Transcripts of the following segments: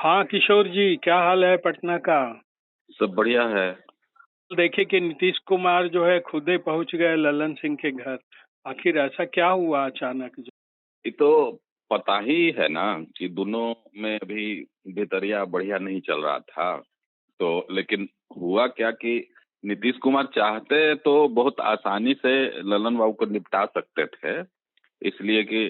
हाँ किशोर जी, क्या हाल है पटना का? सब बढ़िया है। देखे कि नीतीश कुमार जो है खुद ही पहुंच गए ललन सिंह के घर। आखिर ऐसा क्या हुआ अचानक जो? ये तो पता ही है ना कि दोनों में अभी बेतरिया बढ़िया नहीं चल रहा था। तो लेकिन हुआ क्या कि नीतीश कुमार चाहते तो बहुत आसानी से ललन बाबू को निपटा सकते थे। इसलिए कि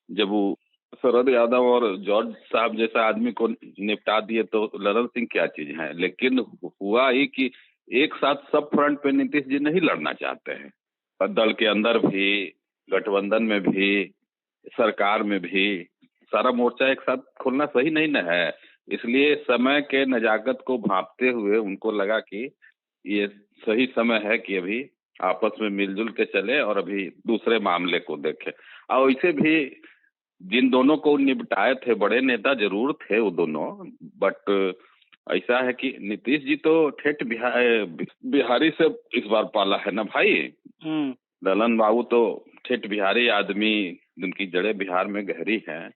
जब वो शरद यादव और जॉर्ज साहब जैसा आदमी को निपटा दिए तो ललन सिंह क्या चीज है। लेकिन हुआ ही कि एक साथ सब फ्रंट पे नीतीश जी नहीं लड़ना चाहते हैं। और दल के अंदर भी, गठबंधन में भी, सरकार में भी सारा मोर्चा एक साथ खोलना सही नहीं न है। इसलिए समय के नजाकत को भांपते हुए उनको लगा कि ये सही समय है कि अभी आपस में मिलजुल के चले और अभी दूसरे मामले को देखें। और वैसे भी जिन दोनों को निपटाए थे बड़े नेता जरूर थे वो दोनों, बट ऐसा है कि नीतीश जी तो ठेठ बिहारी से इस बार पाला है ना भाई। हम्म। ललन बाबू तो ठेठ बिहारी आदमी, उनकी जड़ें बिहार में गहरी हैं।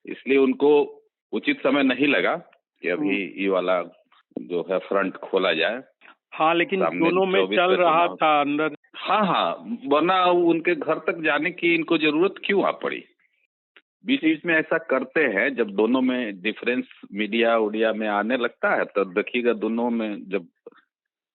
इसलिए उनको उचित समय नहीं लगा कि अभी हम्म। ये वाला जो है फ्रंट खोला जाए। हाँ, लेकिन सामने दोनों में 24 चल का रहा चुनाव। था अंदर। हाँ हाँ, वरना उनके घर तक जाने की इनको जरूरत क्यों आ पड़ी। बीच बीच में ऐसा करते हैं जब दोनों में डिफरेंस मीडिया उडिया में आने लगता है तो देखिएगा दोनों में जब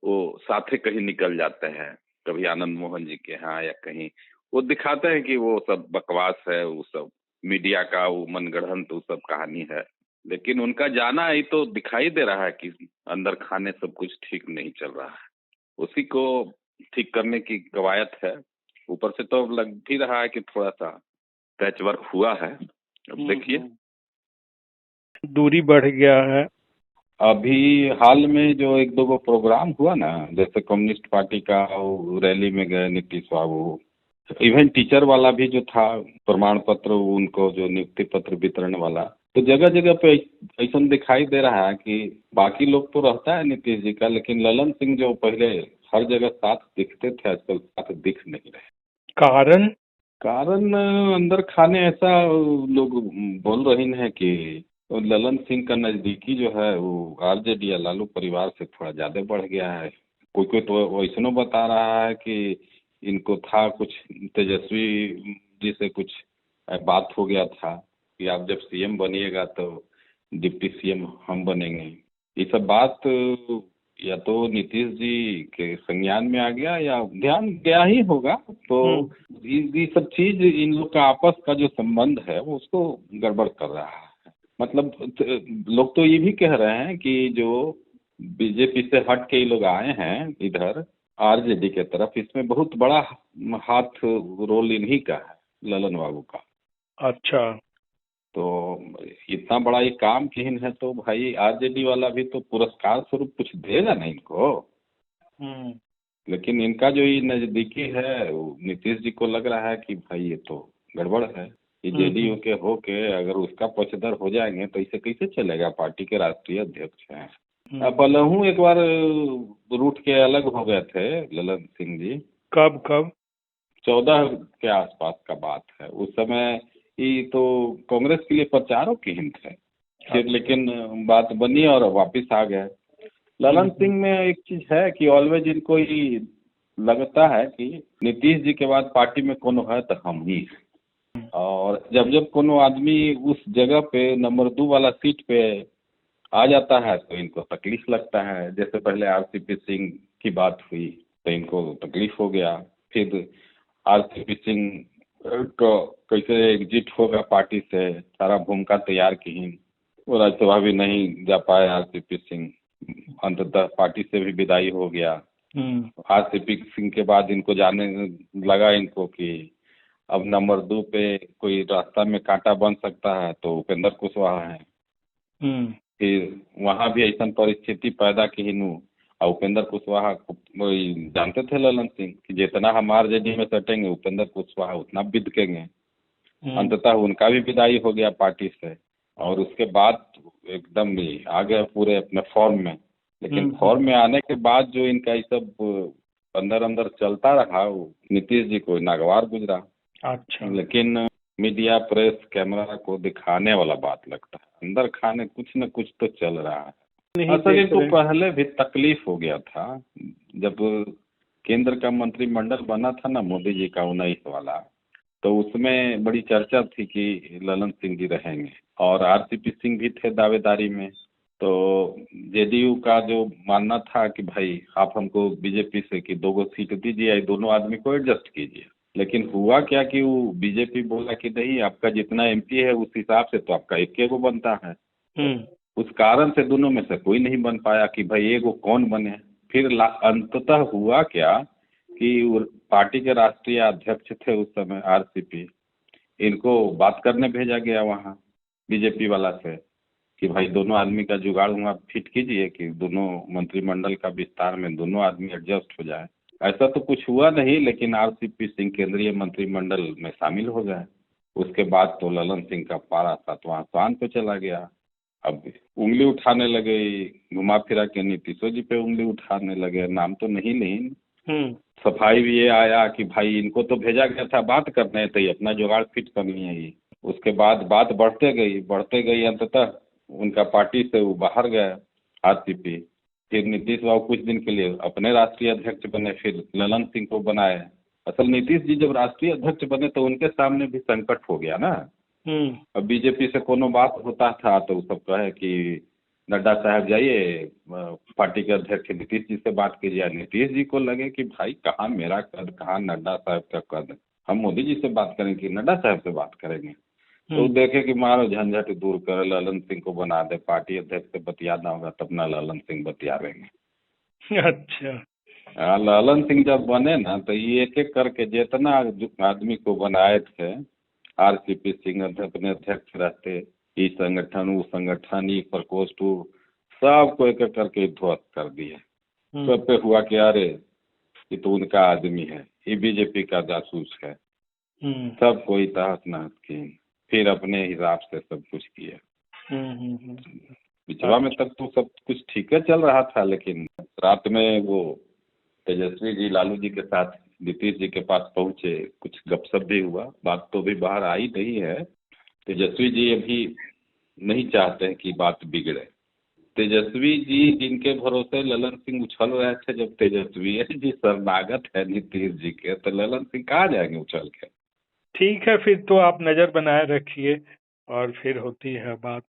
वो साथे कहीं निकल जाते हैं, कभी आनंद मोहन जी के यहाँ या कहीं, वो दिखाते हैं कि वो सब बकवास है, वो सब मीडिया का वो मनगढ़ंत वो सब कहानी है। लेकिन उनका जाना ही तो दिखाई दे रहा है कि अंदर खाने सब कुछ ठीक नहीं चल रहा है। उसी को ठीक करने की कवायद है। ऊपर से तो लग भी रहा है कि थोड़ा सा पैच वर्क हुआ है। अब देखिए। हम्म। दूरी बढ़ गया है। अभी हाल में जो एक दो गो प्रोग्राम हुआ ना, जैसे कम्युनिस्ट पार्टी का वो रैली में गए नीतीश बाबू, इवन टीचर वाला भी जो था प्रमाण पत्र उनको जो नियुक्ति पत्र वितरण वाला, तो जगह जगह पे ऐसा दिखाई दे रहा है कि बाकी लोग तो रहता है नीतीश जी का, लेकिन ललन सिंह जो पहले हर जगह साथ दिखते थे आजकल साथ दिख नहीं रहे। कारण? कारण अंदर खाने ऐसा लोग बोल रहे हैं कि ललन सिंह का नजदीकी जो है वो आरजेडी या लालू परिवार से थोड़ा ज्यादा बढ़ गया है। कोई कोई तो वैसनो बता रहा है कि इनको था कुछ तेजस्वी जी से कुछ बात हो गया था कि आप जब सीएम बनिएगा तो डिप्टी सीएम हम बनेंगे। ये सब बात या तो नीतीश जी के संज्ञान में आ गया या ध्यान गया ही होगा। तो हम्म। ये सब चीज इन लोग का आपस का जो संबंध है वो उसको गड़बड़ कर रहा है। मतलब लोग तो ये भी कह रहे हैं कि जो बीजेपी से हट के ये लोग आए हैं इधर आरजेडी के तरफ, इसमें बहुत बड़ा हाथ रोल इन्हीं का है, ललन बाबू का। अच्छा। तो इतना बड़ा ये काम किन है तो भाई आरजेडी वाला भी तो पुरस्कार स्वरूप कुछ देगा ना इनको। हम्म। लेकिन इनका जो ये नजदीकी है वो नीतीश जी को लग रहा है कि भाई ये तो गड़बड़ है। ये जेडीयू हम्म। के होके अगर उसका पक्षधर हो जाएंगे तो इसे कैसे चलेगा। पार्टी के राष्ट्रीय अध्यक्ष हैं। अब हम्म। भले एक बार रूट के अलग हो गए थे ललन सिंह जी। कब कब? 14 के आसपास का बात है। उस समय ये तो कांग्रेस के लिए प्रचारों की हिंद थे। फिर अच्छा। लेकिन बात बनी और वापिस आ गए। ललन हम्म। सिंह में एक चीज है कि ऑलवेज इनको ये लगता है कि नीतीश जी के बाद पार्टी में कोनो है तो हम ही हैं। और जब जब कोनो आदमी उस जगह पे नंबर 2 वाला सीट पे आ जाता है तो इनको तकलीफ लगता है। जैसे पहले आरसीपी सिंह की बात हुई तो इनको तकलीफ हो गया। फिर आरसीपी सिंह को कैसे एग्जिट होगा पार्टी से, सारा भूमिका तैयार की। वो राज्यसभा भी नहीं जा पाए आरसीपी सिंह, अंततः पार्टी से भी विदाई हो गया। हम्म। आरसीपी सिंह के बाद इनको जाने लगा इनको कि अब नंबर 2 पे कोई रास्ता में कांटा बन सकता है तो उपेंद्र कुशवाहा है। हम्म। फिर वहाँ भी ऐसा परिस्थिति पैदा की हिनू। और उपेंद्र कुशवाहा को वही जानते थे ललन सिंह कि जितना हम आरजेडी में सटेंगे उपेंद्र कुशवाहा उतना बिदकेंगे। हम्म। अंततः उनका भी विदाई हो गया पार्टी से। और उसके बाद एकदम ही आ गए पूरे अपने फॉर्म में। लेकिन हम्म। फॉर्म में आने के बाद जो इनका ये सब अंदर अंदर चलता रहा वो नीतीश जी को नागवार गुजरा। अच्छा। लेकिन मीडिया प्रेस कैमरा को दिखाने वाला बात लगता है, अंदर खाने कुछ न कुछ तो चल रहा है। नहीं असल देख इनको रहे। पहले भी तकलीफ हो गया था जब केंद्र का मंत्रिमंडल बना था ना मोदी जी का 19 वाला, तो उसमें बड़ी चर्चा थी कि ललन सिंह जी रहेंगे और आरसीपी सिंह भी थे दावेदारी में। तो जेडीयू का जो मानना था कि भाई आप हमको बीजेपी से कि 2 सीट दीजिए, दोनों आदमी को एडजस्ट कीजिए। लेकिन हुआ क्या कि वो बीजेपी बोला कि नहीं, आपका जितना एमपी है उस हिसाब से तो आपका एक को बनता है। उस कारण से दोनों में से कोई नहीं बन पाया कि भाई एगो कौन बने। फिर अंततः हुआ क्या कि पार्टी के राष्ट्रीय अध्यक्ष थे उस समय आरसीपी, इनको बात करने भेजा गया वहाँ बीजेपी वाला से कि भाई दोनों आदमी का जुगाड़ हुआ फिट कीजिए कि दोनों मंत्रिमंडल का विस्तार में दोनों आदमी एडजस्ट हो जाए। ऐसा तो कुछ हुआ नहीं, लेकिन आरसीपी सिंह केंद्रीय मंत्रिमंडल में शामिल हो गए। उसके बाद तो ललन सिंह का पारा 7वां आसमान पे चला गया। अब उंगली उठाने लगे, घुमा फिरा के नीतीशो जी पे उंगली उठाने लगे, नाम तो नहीं लेकिन सफाई भी ये आया कि भाई इनको तो भेजा गया था बात करने, तो ये अपना जुगाड़ फिट करनी है ये। उसके बाद बात बढ़ते गई अंततः उनका पार्टी से वो बाहर गए आरसीपी। फिर नीतीश बाबू कुछ दिन के लिए अपने राष्ट्रीय अध्यक्ष बने, फिर ललन सिंह को बनाए। असल नीतीश जी जब राष्ट्रीय अध्यक्ष बने तो उनके सामने भी संकट हो गया ना। अब बीजेपी से कोनो बात होता था तो सब कहे कि नड्डा साहब जाइए पार्टी के अध्यक्ष नीतीश जी से बात कीजिए। नीतीश जी को लगे कि भाई कहाँ मेरा कद, कहाँ नड्डा साहब का कद, हम मोदी जी से बात करेंगे कि नड्डा साहब से बात करेंगे। तो देखे कि मारो झंझट दूर कर, ललन सिंह को बना दे पार्टी अध्यक्ष से बतियाना होगा तब ना ललन सिंह बतियावेंगे। अच्छा। ललन सिंह जब बने ना तो ये एक एक करके जितना आदमी को बनाए थे आरसीपी सिंह अपने अध्यक्ष रहते, ई संगठन वो संगठन ई प्रकोष्ठ सबको एक एक करके ध्वस्त कर दिए। सब पे हुआ कि अरे ये तो उनका आदमी है, ये बीजेपी का जासूस है। सब कोई तहस नहस किए, फिर अपने हिसाब से सब कुछ किए। पिछवा में तक तो सब कुछ ठीक है चल रहा था, लेकिन रात में वो तेजस्वी जी लालू जी के साथ नीतीश जी के पास पहुंचे, कुछ गपशप भी हुआ, बात तो भी बाहर आई नहीं है। तेजस्वी जी अभी नहीं चाहते हैं कि बात बिगड़े। तेजस्वी जी जिनके भरोसे ललन सिंह उछल रहे थे, जब तेजस्वी जी शरणागत है नीतीश जी के, तो ललन सिंह कहाँ जाएंगे उछल के। ठीक है, फिर तो आप नजर बनाए रखिए और फिर होती है बात।